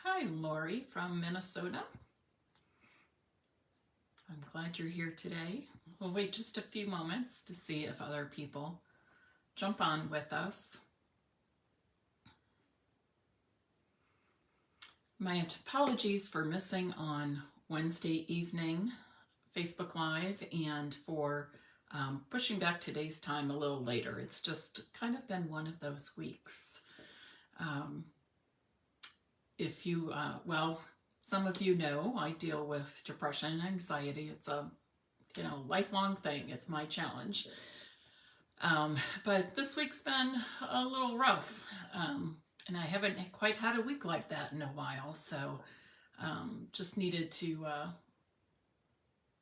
Hi, Lori from Minnesota. I'm glad you're here today. We'll wait just a few moments to see if other people jump on with us. My apologies for missing on Wednesday evening Facebook Live and for pushing back today's time a little later. It's just kind of been one of those weeks. If you, some of you know I deal with depression and anxiety. It's a lifelong thing. It's my challenge. But this week's been a little rough. And I haven't quite had a week like that in a while. So just needed to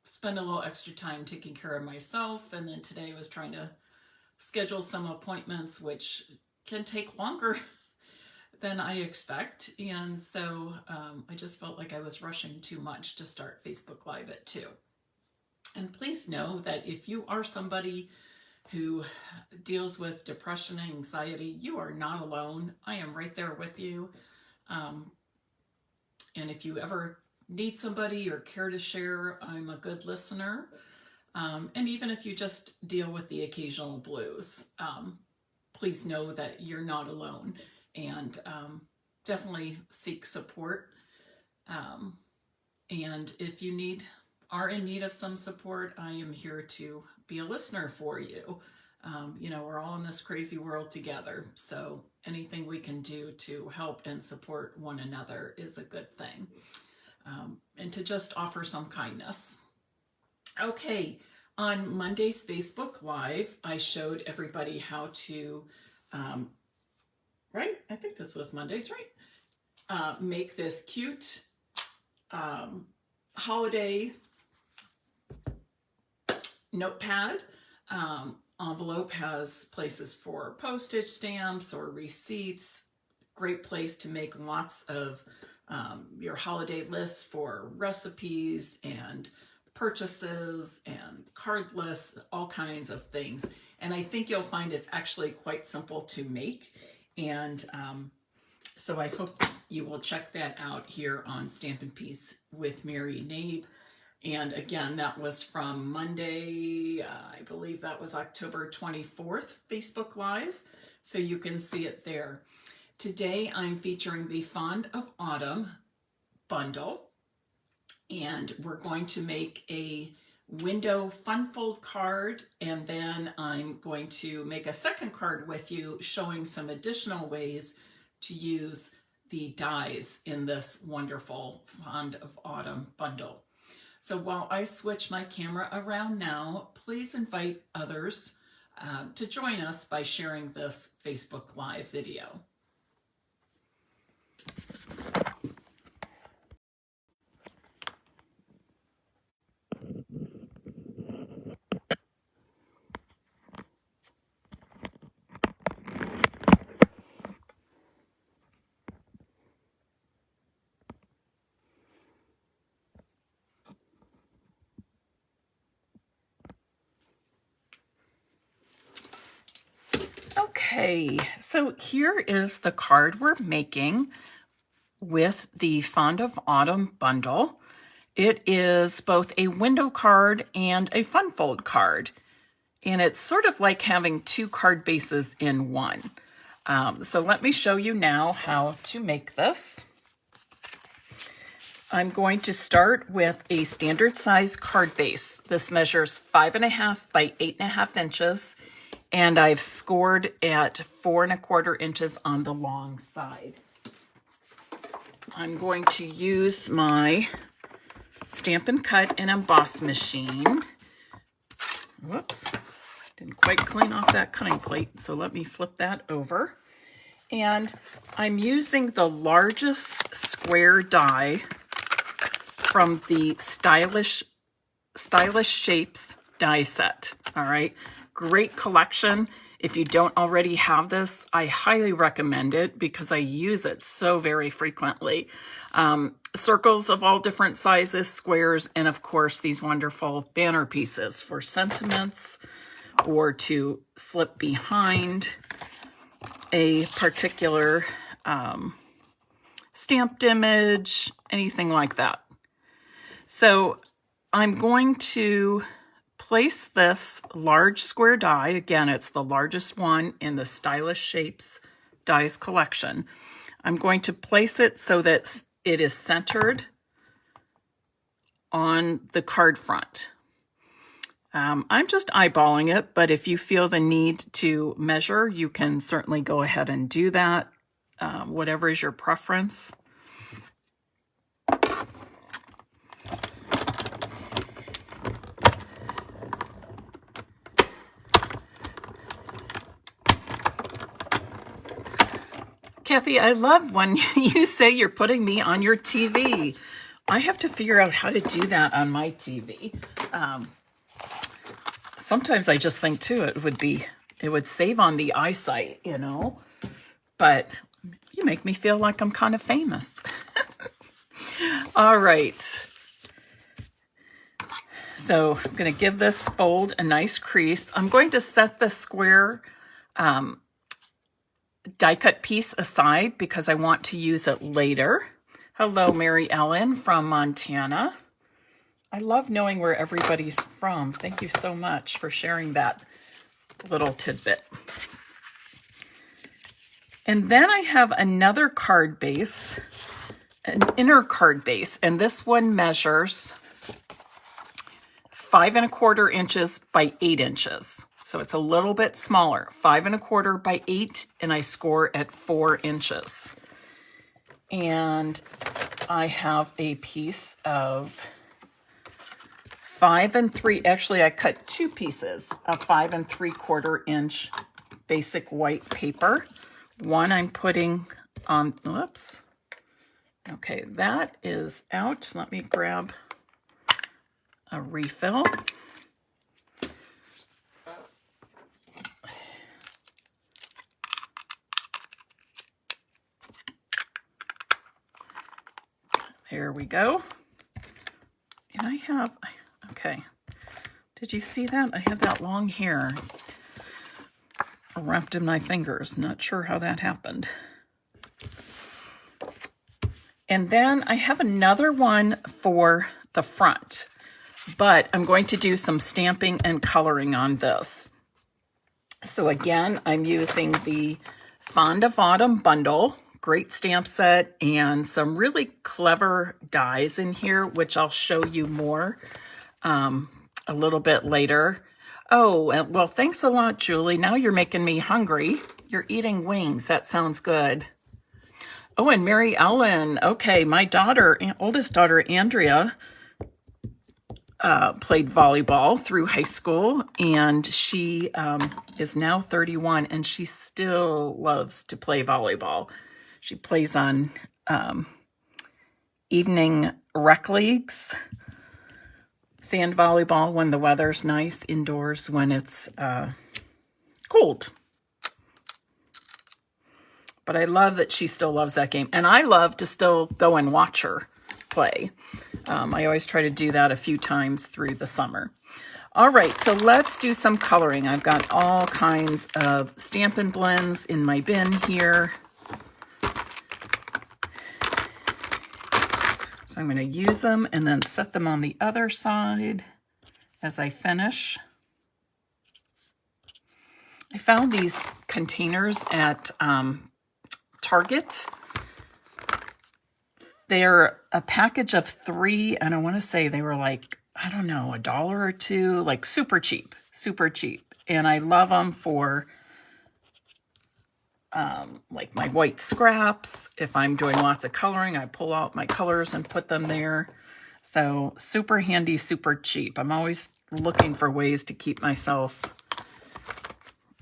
spend a little extra time taking care of myself. And then today I was trying to schedule some appointments, which can take longer than I expect. And so I just felt like I was rushing too much to start Facebook Live at 2. And please know that if you are somebody who deals with depression and anxiety, you are not alone. I am right there with you. And if you ever need somebody or care to share, I'm a good listener. And even if you just deal with the occasional blues, please know that you're not alone, and definitely seek support. And if you are in need of some support, I am here to be a listener for you. We're all in this crazy world together, so anything we can do to help and support one another is a good thing. And to just offer some kindness. Okay, on Monday's Facebook Live, I showed everybody how to, right? I think this was Monday's, right? Make this cute holiday notepad. Envelope has places for postage stamps or receipts. Great place to make lots of your holiday lists for recipes and purchases and card lists, all kinds of things. And I think you'll find it's actually quite simple to make. And so I hope you will check that out here on Stampin' Piece with Mary Knabe. And again, that was from Monday, I believe that was October 24th, Facebook Live. So you can see it there. Today, I'm featuring the Fond of Autumn bundle. And we're going to make a window fun fold card. And then I'm going to make a second card with you showing some additional ways to use the dies in this wonderful Fond of Autumn bundle. So while I switch my camera around now, please invite others to join us by sharing this Facebook Live video. Okay, so here is the card we're making with the Fond of Autumn bundle. It is both a window card and a fun fold card. And it's sort of like having two card bases in one. So let me show you now how to make this. I'm going to start with a standard size card base. This measures 5.5 by 8.5 inches. And I've scored at 4 1/4 inches on the long side. I'm going to use my Stampin' Cut and Emboss machine. Whoops, didn't quite clean off that cutting plate, so let me flip that over. And I'm using the largest square die from the Stylish Shapes die set, all right? Great collection. If you don't already have this, I highly recommend it because I use it so very frequently. Circles of all different sizes, squares, and of course these wonderful banner pieces for sentiments or to slip behind a particular stamped image, anything like that. So I'm going to place this large square die. Again, it's the largest one in the Stylish Shapes dies collection. I'm going to place it so that it is centered on the card front. I'm just eyeballing it, but if you feel the need to measure, you can certainly go ahead and do that, whatever is your preference. Kathy, I love when you say you're putting me on your TV. I have to figure out how to do that on my TV. Sometimes I just think too, it would save on the eyesight, you know, but you make me feel like I'm kind of famous. All right. So I'm going to give this fold a nice crease. I'm going to set the square die cut piece aside because I want to use it later. Hello, Mary Ellen from Montana. I love knowing where everybody's from. Thank you so much for sharing that little tidbit. And then I have another card base, an inner card base, and this one measures 5 1/4 inches by 8 inches. So it's a little bit smaller, 5 1/4 by 8, and I score at 4 inches. And I have a piece of 5 3, actually I cut 2 pieces of 5 3/4 inch basic white paper. One I'm putting on, whoops. Okay, that is out. Let me grab a refill. There we go. And I have, okay. Did you see that? I have that long hair wrapped in my fingers. Not sure how that happened. And then I have another one for the front, but I'm going to do some stamping and coloring on this. So again, I'm using the Fond of Autumn bundle, great stamp set, and some really clever dies in here, which I'll show you more a little bit later. Oh, well, thanks a lot, Julie. Now you're making me hungry. You're eating wings. That sounds good. Oh, and Mary Ellen. Okay, my daughter, oldest daughter, Andrea, played volleyball through high school, and she is now 31, and she still loves to play volleyball. She plays on evening rec leagues, sand volleyball when the weather's nice, indoors when it's cold. But I love that she still loves that game, and I love to still go and watch her play. I always try to do that a few times through the summer. All right, so let's do some coloring. I've got all kinds of Stampin' blends in my bin here. So I'm going to use them and then set them on the other side as I finish. I found these containers at Target. They're a package of 3, and I want to say they were like, I don't know, $1 or $2, like super cheap, super cheap. And I love them for like my white scraps. If I'm doing lots of coloring, I pull out my colors and put them there. So super handy, super cheap. I'm always looking for ways to keep myself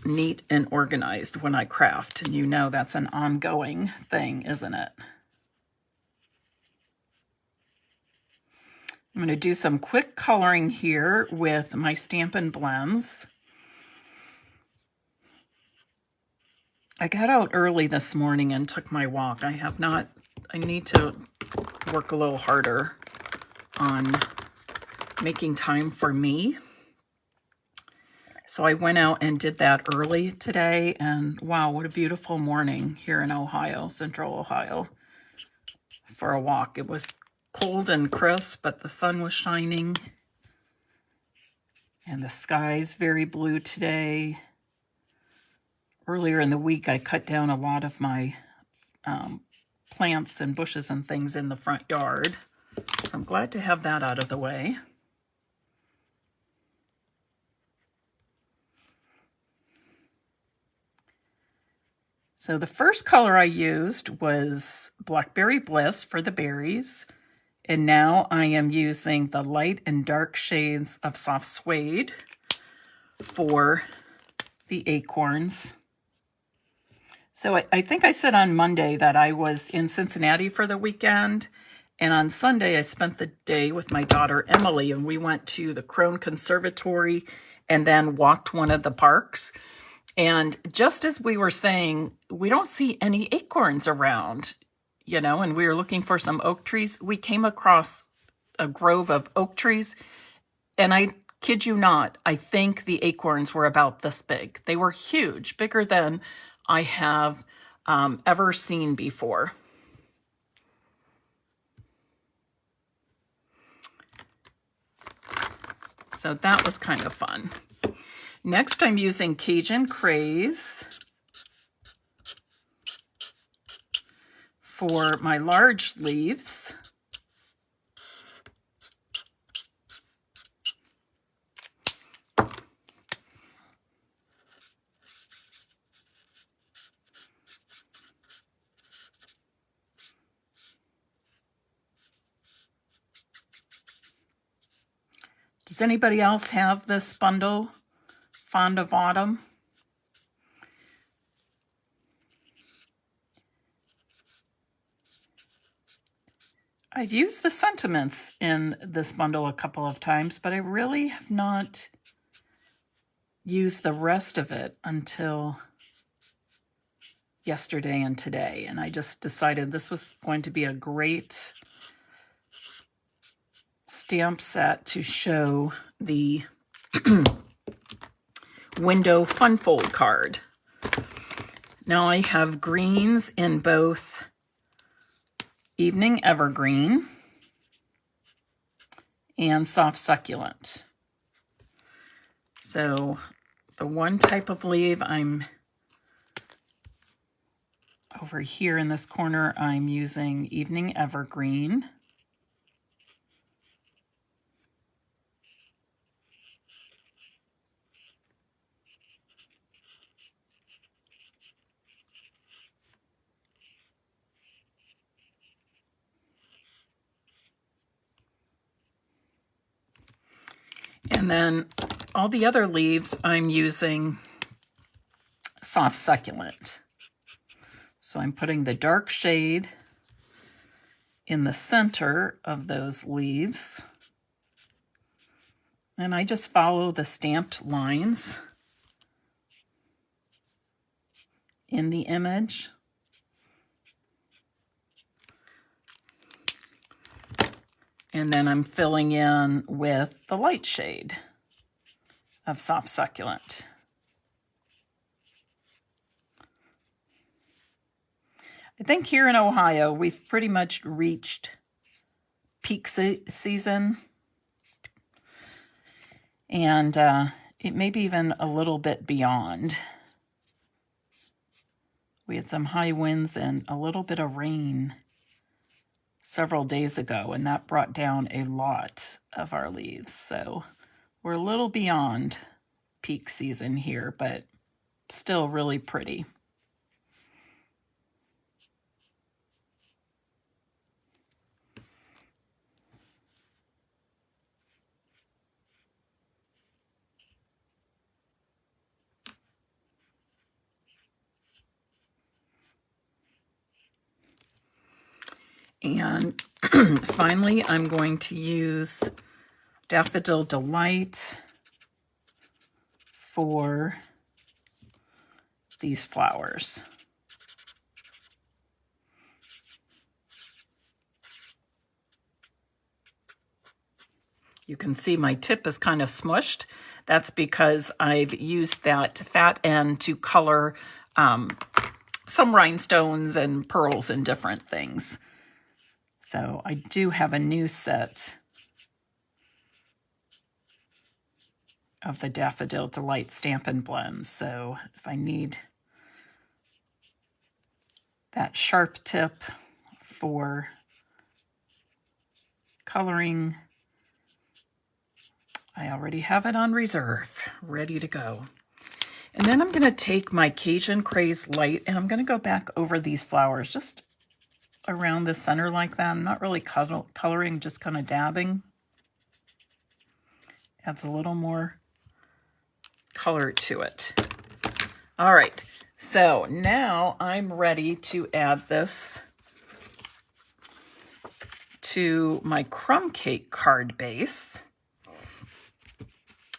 neat and organized when I craft. And you know that's an ongoing thing, isn't it? I'm going to do some quick coloring here with my Stampin' blends. I got out early this morning and took my walk. I need to work a little harder on making time for me. So I went out and did that early today, and wow, what a beautiful morning here in Ohio, Central Ohio. for a walk. It was cold and crisp, but the sun was shining. And the sky's very blue today. Earlier in the week, I cut down a lot of my plants and bushes and things in the front yard. So I'm glad to have that out of the way. So the first color I used was Blackberry Bliss for the berries. And now I am using the light and dark shades of Soft Suede for the acorns. So I think I said on Monday that I was in Cincinnati for the weekend. And on Sunday, I spent the day with my daughter, Emily, and we went to the Crone Conservatory and then walked one of the parks. And just as we were saying, we don't see any acorns around, you know, and we were looking for some oak trees. We came across a grove of oak trees, and I kid you not, I think the acorns were about this big. They were huge, bigger than I have ever seen before. So that was kind of fun. Next, I'm using Cajun Craze for my large leaves. Does anybody else have this bundle? Fond of Autumn? I've used the sentiments in this bundle a couple of times, but I really have not used the rest of it until yesterday and today. And I just decided this was going to be a great stamp set to show the window fun fold card. Now I have greens in both Evening Evergreen and Soft Succulent. So the one type of leaf I'm over here in this corner, I'm using Evening Evergreen. And then all the other leaves, I'm using Soft Succulent. So I'm putting the dark shade in the center of those leaves. And I just follow the stamped lines in the image. And then I'm filling in with the light shade of Soft Succulent. I think here in Ohio, we've pretty much reached peak season. And it may be even a little bit beyond. We had some high winds and a little bit of rain several days ago, and that brought down a lot of our leaves. So we're a little beyond peak season here, but still really pretty. And finally, I'm going to use Daffodil Delight for these flowers. You can see my tip is kind of smushed. That's because I've used that fat end to color some rhinestones and pearls and different things. So I do have a new set of the Daffodil Delight Stampin' blends. So if I need that sharp tip for coloring, I already have it on reserve, ready to go. And then I'm going to take my Cajun Craze Light and I'm going to go back over these flowers just around the center like that. I'm not really coloring, just kind of dabbing. Adds a little more color to it. All right, so now I'm ready to add this to my crumb cake card base.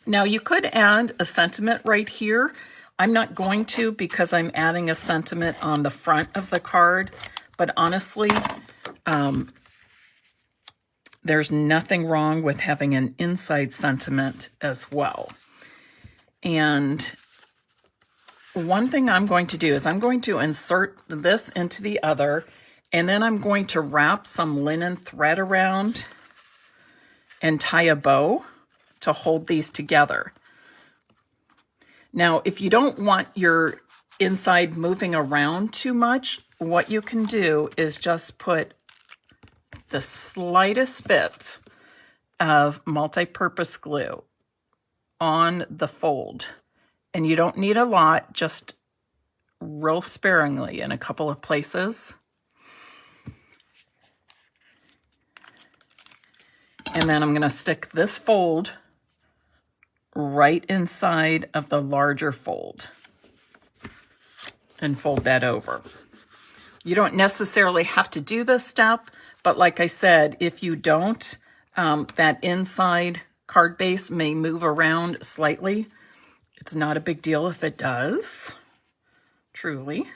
Now you could add a sentiment right here. I'm not going to because I'm adding a sentiment on the front of the card, but honestly, there's nothing wrong with having an inside sentiment as well. And one thing I'm going to do is I'm going to insert this into the other, and then I'm going to wrap some linen thread around and tie a bow to hold these together. Now, if you don't want your inside moving around too much, what you can do is just put the slightest bit of multi-purpose glue on the fold. And you don't need a lot, just real sparingly in a couple of places. And then I'm going to stick this fold right inside of the larger fold and fold that over. You don't necessarily have to do this step, but like I said, if you don't, that inside card base may move around slightly. It's not a big deal if it does, truly.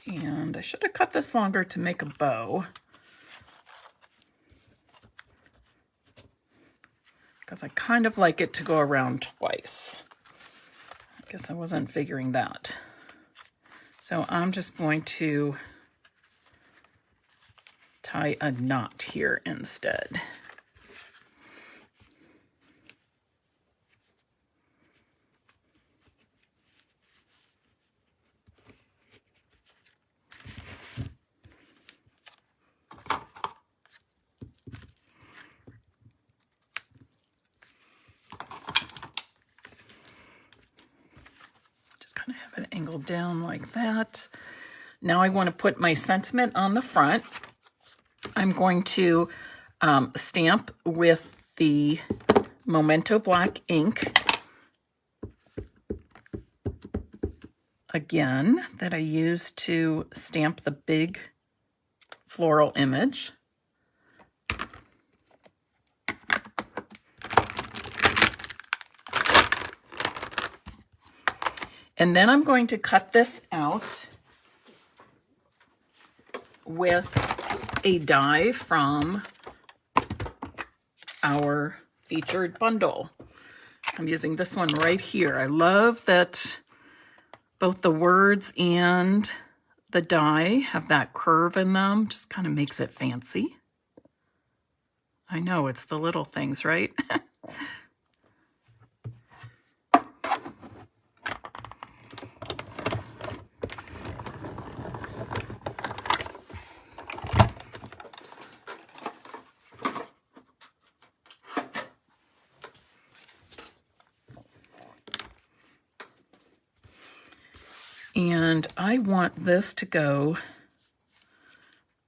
And I should have cut this longer to make a bow, because I kind of like it to go around twice. I guess I wasn't figuring that. So I'm just going to tie a knot here instead. Have it angled down like that. Now I want to put my sentiment on the front. I'm going to stamp with the Memento Black ink again that I used to stamp the big floral image. And then I'm going to cut this out with a die from our featured bundle. I'm using this one right here. I love that both the words and the die have that curve in them. Just kind of makes it fancy. I know, it's the little things, right? And I want this to go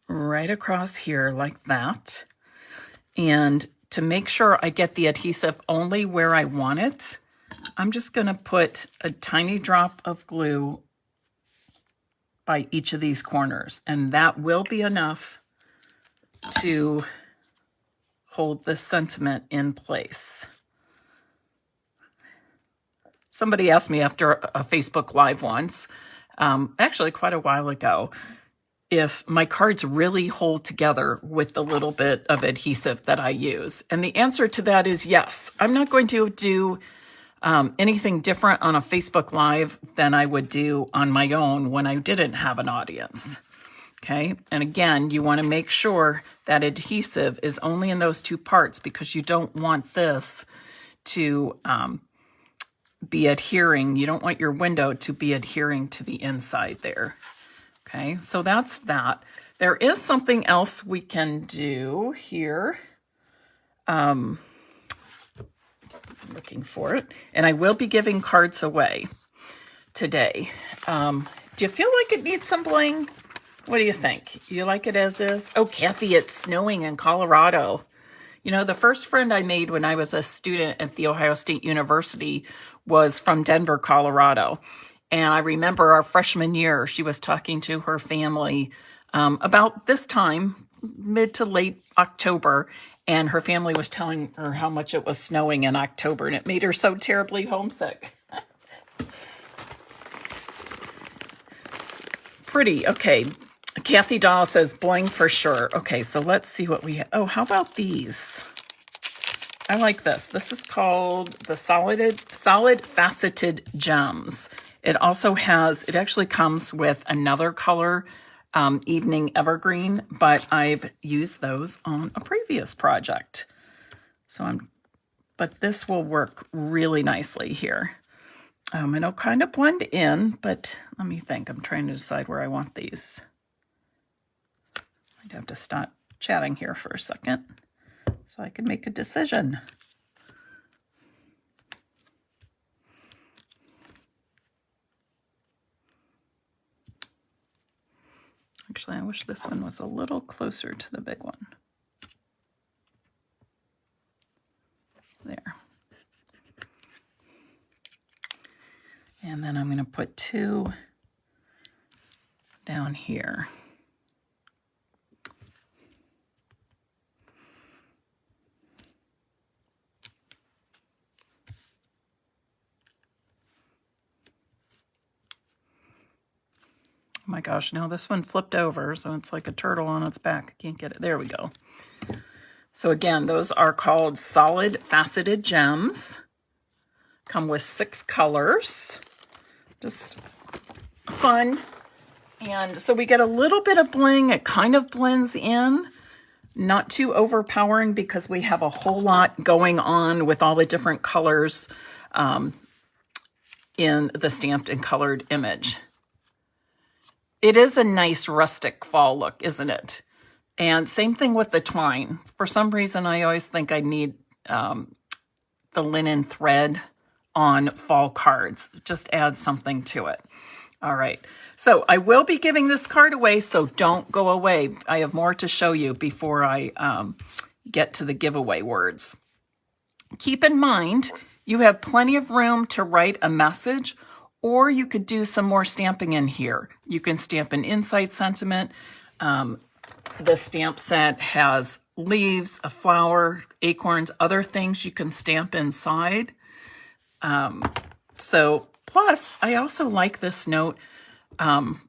right across here like that. And to make sure I get the adhesive only where I want it, I'm just going to put a tiny drop of glue by each of these corners. And that will be enough to hold this sentiment in place. Somebody asked me after a Facebook Live once, actually quite a while ago, if my cards really hold together with the little bit of adhesive that I use. And the answer to that is yes. I'm not going to do anything different on a Facebook Live than I would do on my own when I didn't have an audience. Okay, and again, you want to make sure that adhesive is only in those two parts because you don't want this to be adhering. You don't want your window to be adhering to the inside there. Okay, so that's that. There is something else we can do here. Looking for it, and I will be giving cards away today. Do you feel like it needs some bling? What do you think? You like it as is? Oh, Kathy, it's snowing in Colorado. You know, the first friend I made when I was a student at The Ohio State University was from Denver, Colorado. And I remember our freshman year, she was talking to her family about this time, mid to late October, and her family was telling her how much it was snowing in October, and it made her so terribly homesick. Pretty, okay. Kathy Dahl says bling for sure. Okay, so let's see what we have. Oh, how about these? I like this. This is called the Solid Faceted Gems. It also has, it actually comes with another color, Evening Evergreen, but I've used those on a previous project. So but this will work really nicely here. And it'll kind of blend in, but let me think. I'm trying to decide where I want these. I'd have to stop chatting here for a second so I can make a decision. Actually, I wish this one was a little closer to the big one. There. And then I'm going to put two down here. Oh my gosh, no, this one flipped over, so it's like a turtle on its back. I can't get it. There we go. So again, those are called Solid Faceted Gems. Come with 6 colors. Just fun. And so we get a little bit of bling. It kind of blends in. Not too overpowering because we have a whole lot going on with all the different colors in the stamped and colored image. It is a nice rustic fall look, isn't it? And same thing with the twine. For some reason, I always think I need the linen thread on fall cards. Just add something to it. All right. So I will be giving this card away, so don't go away. I have more to show you before I get to the giveaway words. Keep in mind, you have plenty of room to write a message, or you could do some more stamping in here. You can stamp an insight sentiment. The stamp set has leaves, a flower, acorns, other things you can stamp inside. So plus, I also like this note. In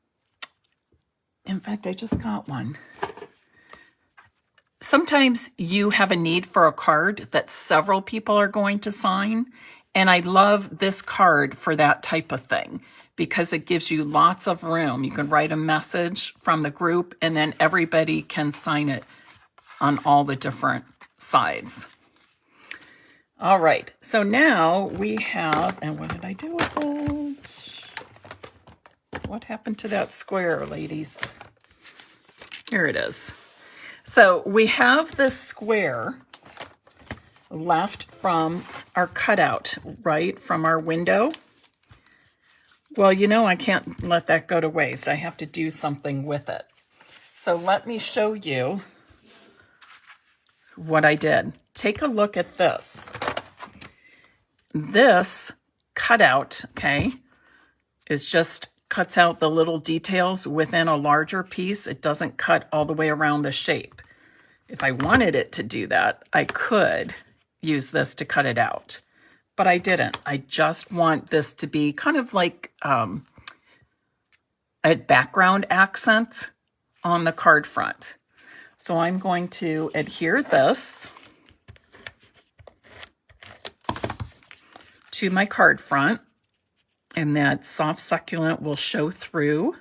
fact, I just got one. Sometimes you have a need for a card that several people are going to sign. And I love this card for that type of thing because it gives you lots of room. You can write a message from the group and then everybody can sign it on all the different sides. All right, so now we have, and what did I do with it? What happened to that square, ladies? Here it is. So we have this square left from our cutout, right, from our window. Well, you know, I can't let that go to waste. I have to do something with it. So let me show you what I did. Take a look at this. This cutout, okay, is just cuts out the little details within a larger piece. It doesn't cut all the way around the shape. If I wanted it to do that, I could use this to cut it out, but I didn't. I just want this to be kind of like a background accent on the card front. So I'm going to adhere this to my card front, and that soft succulent will show through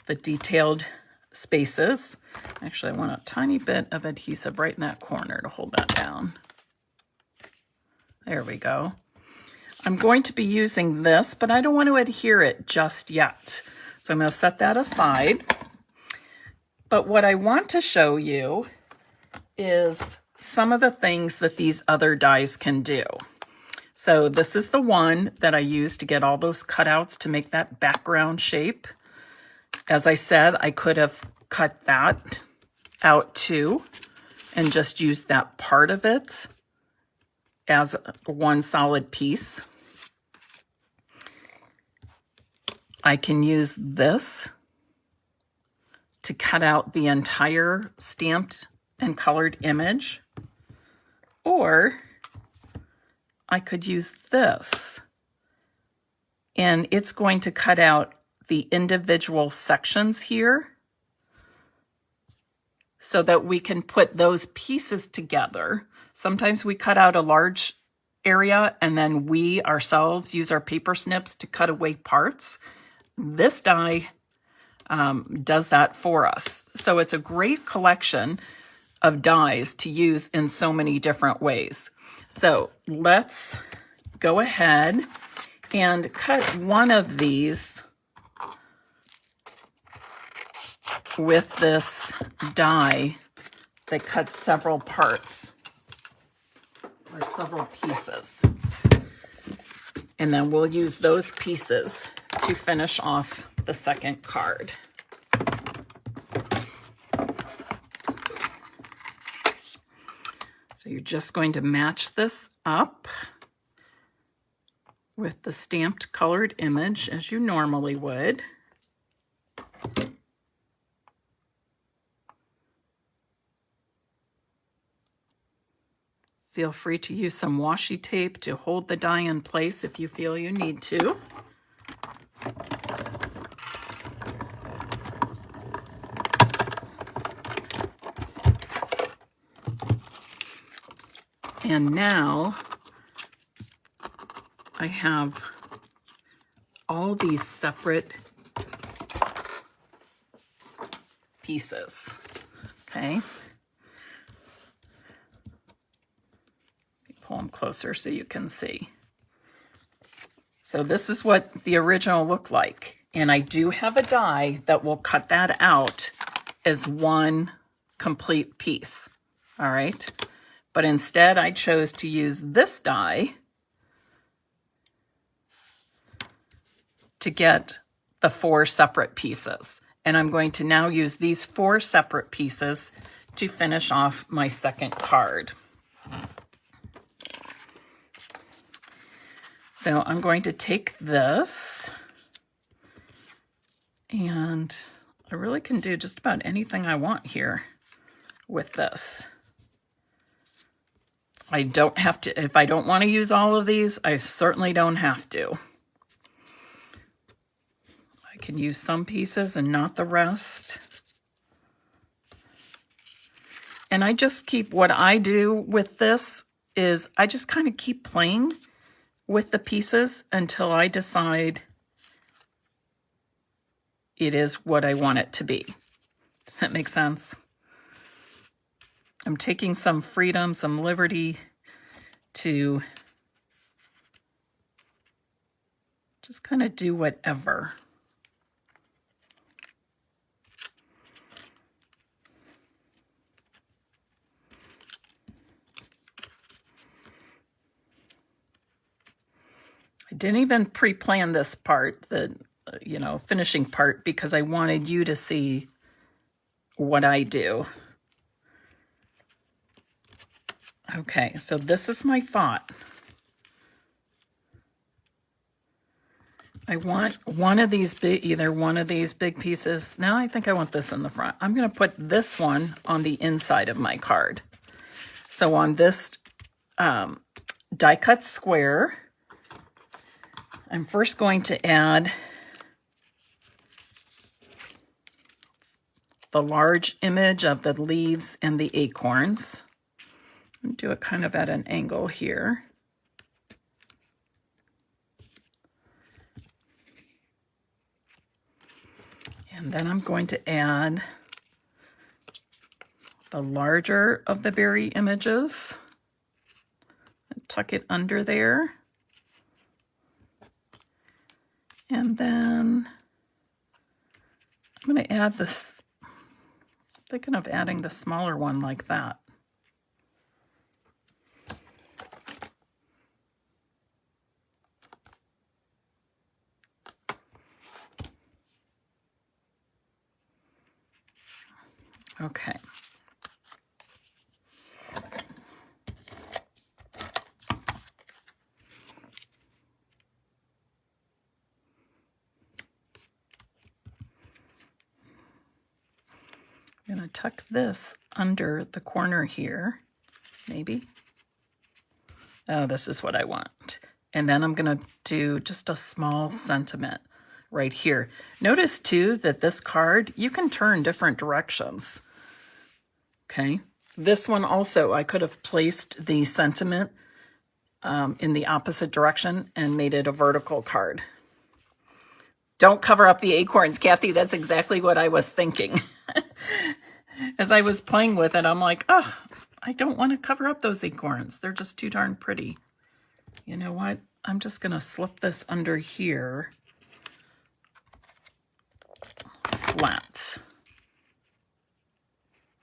the detailed spaces. Actually, I want a tiny bit of adhesive right in that corner to hold that down. There we go. I'm going to be using this, but I don't want to adhere it just yet. So I'm going to set that aside. But what I want to show you is some of the things that these other dies can do. So this is the one that I used to get all those cutouts to make that background shape. As I said, I could have cut that out too and just used that part of it as one solid piece. I can use this to cut out the entire stamped and colored image, or I could use this, and it's going to cut out the individual sections here so that we can put those pieces together. Sometimes we cut out a large area and then we ourselves use our paper snips to cut away parts. This die does that for us. So it's a great collection of dies to use in so many different ways. So let's go ahead and cut one of these with this die that cuts several parts or several pieces. And then we'll use those pieces to finish off the second card. So you're just going to match this up with the stamped colored image as you normally would. Feel free to use some washi tape to hold the die in place if you feel you need to. And now I have all these separate pieces, okay? Pull them closer so you can see. So this is what the original looked like. And I do have a die that will cut that out as one complete piece, all right? But instead I chose to use this die to get the 4 separate pieces. And I'm going to now use these 4 separate pieces to finish off my second card. So I'm going to take this, and I really can do just about anything I want here with this. I don't have to, if I don't want to use all of these, I certainly don't have to. I can use some pieces and not the rest. And I just keep, what I do with this is I just kind of keep playing with the pieces until I decide it is what I want it to be. Does that make sense? I'm taking some freedom, some liberty to just kind of do whatever. I didn't even pre-plan this part, the finishing part, because I wanted you to see what I do. Okay, so this is my thought. I want one of these big, either one of these big pieces. Now I think I want this in the front. I'm going to put this one on the inside of my card. So on this die cut square, I'm first going to add the large image of the leaves and the acorns. And do it kind of at an angle here. And then I'm going to add the larger of the berry images. And tuck it under there. And then I'm going to add this, thinking of adding the smaller one like that. Okay. I'm going to tuck this under the corner here, maybe. Oh, this is what I want. And then I'm going to do just a small sentiment right here. Notice too that this card, you can turn different directions. Okay. This one also, I could have placed the sentiment in the opposite direction and made it a vertical card. Don't cover up the acorns, Kathy. That's exactly what I was thinking. As I was playing with it, I'm like, oh, I don't want to cover up those acorns. They're just too darn pretty. You know what? I'm just going to slip this under here flat.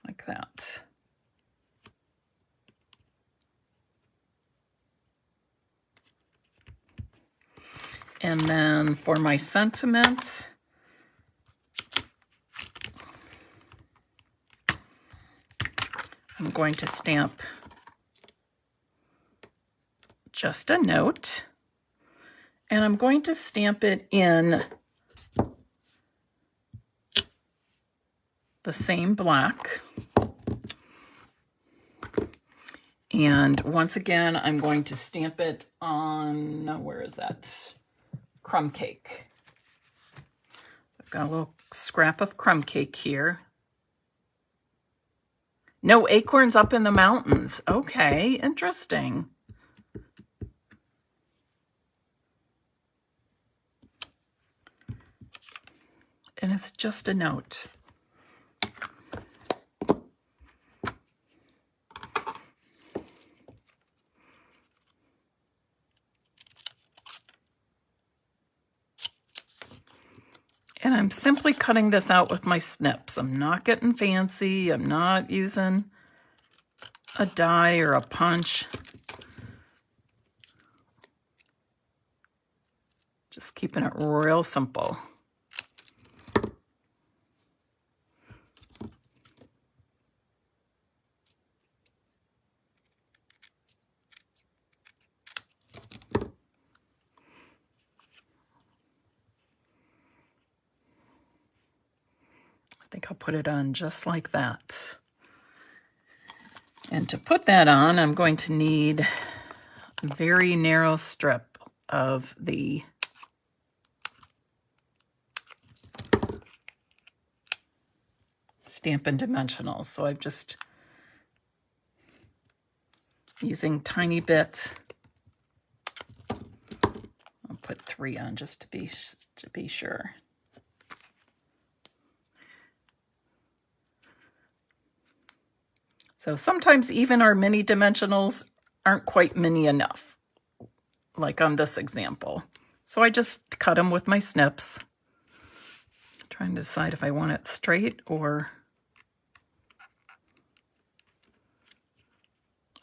Like that. And then for my sentiment, I'm going to stamp just a note, and I'm going to stamp it in the same black. And once again, I'm going to stamp it on, where is that? Crumb cake. I've got a little scrap of crumb cake here. No acorns up in the mountains. Okay, interesting. And it's just a note. And I'm simply cutting this out with my snips. I'm not getting fancy. I'm not using a die or a punch. Just keeping it real simple. I think I'll put it on just like that. And to put that on, I'm going to need a very narrow strip of the Stampin' Dimensionals. So I'm just using tiny bits. I'll put 3 on just to be sure. So sometimes even our mini dimensionals aren't quite mini enough, like on this example. So I just cut them with my snips. Trying to decide if I want it straight or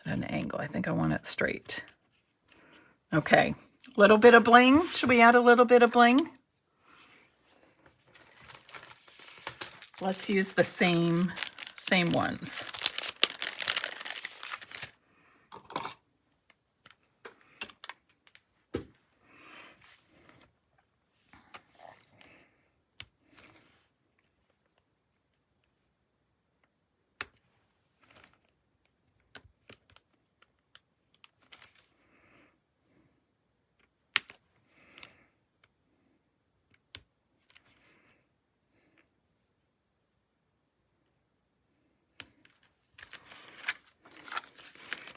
at an angle. I think I want it straight. Okay, a little bit of bling. Should we add a little bit of bling? Let's use the same ones.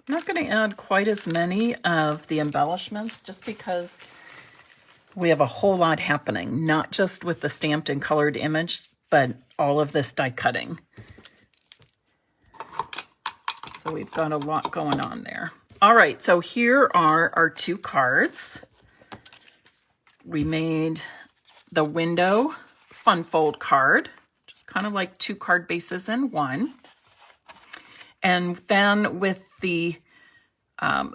I'm not going to add quite as many of the embellishments just because we have a whole lot happening, not just with the stamped and colored image, but all of this die cutting. So we've got a lot going on there. All right, so here are our 2 cards. We made the window fun fold card, just kind of like 2 card bases in one. And then with the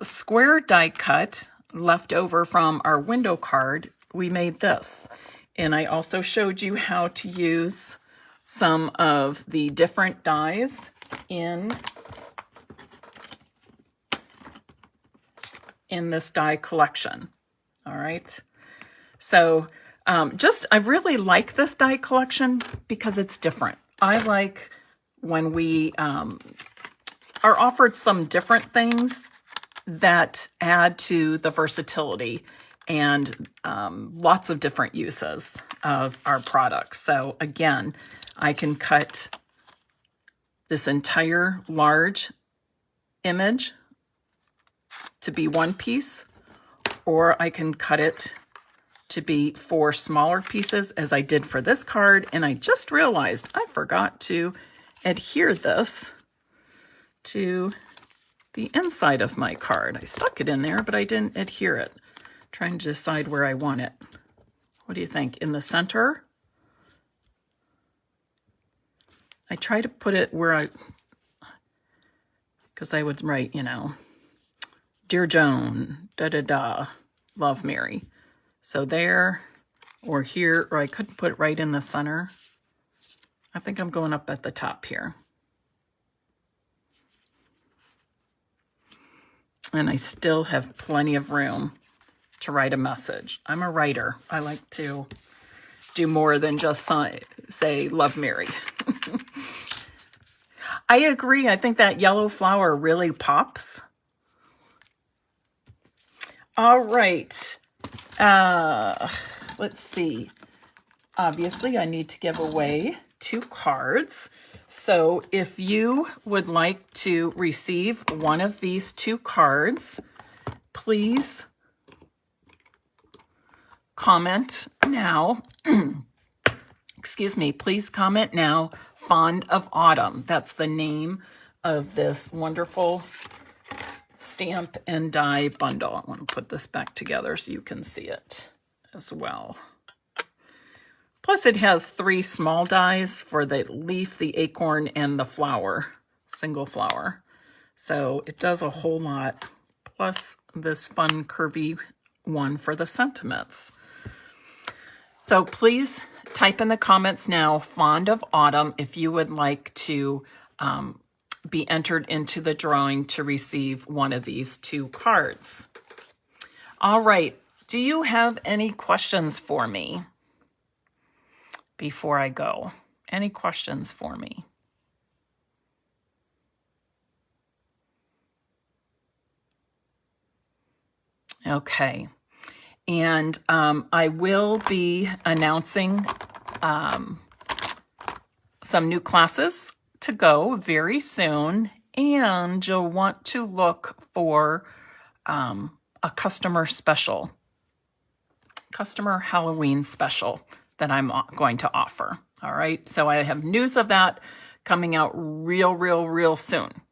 square die cut left over from our window card, we made this. And I also showed you how to use some of the different dies in this die collection. All right. So I really like this die collection because it's different. I like when we are offered some different things that add to the versatility and lots of different uses of our products. So again, I can cut this entire large image to be one piece, or I can cut it to be 4 smaller pieces as I did for this card. And I just realized I forgot to adhere this to the inside of my card. I stuck it in there, but I didn't adhere it. Trying to decide where I want it. What do you think? In the center? I try to put it where because I would write, you know, Dear Joan, da-da-da, love Mary. So there, or here, or I could put it right in the center. I think I'm going up at the top here. And I still have plenty of room to write a message. I'm a writer. I like to do more than just say, love Mary. I agree. I think that yellow flower really pops. All right. Let's see. Obviously, I need to give away 2 cards. So if you would like to receive one of these 2 cards, please comment now. Excuse me. Please comment now. Fond of Autumn. That's the name of this wonderful stamp and die bundle. I want to put this back together so you can see it as well. Plus it has 3 small dies for the leaf, the acorn, and the flower, single flower. So it does a whole lot, plus this fun curvy one for the sentiments. So please type in the comments now, Fond of Autumn, if you would like to be entered into the drawing to receive one of these 2 cards. All right. Do you have any questions for me before I go? Any questions for me? Okay. And I will be announcing some new classes to go very soon, and you'll want to look for a customer Halloween special that I'm going to offer. All right, so I have news of that coming out real soon.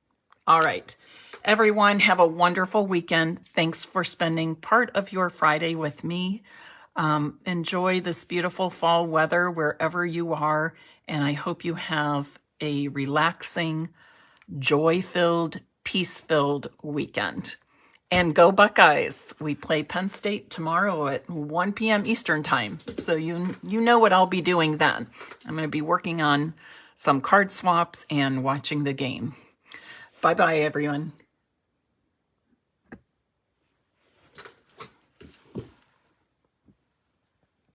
All right, everyone, have a wonderful weekend. Thanks for spending part of your Friday with me. Enjoy this beautiful fall weather wherever you are, and I hope you have a relaxing, joy-filled, peace-filled weekend. And go Buckeyes. We play Penn State tomorrow at 1 p.m. Eastern time. So you know what I'll be doing then. I'm going to be working on some card swaps and watching the game. Bye-bye, everyone.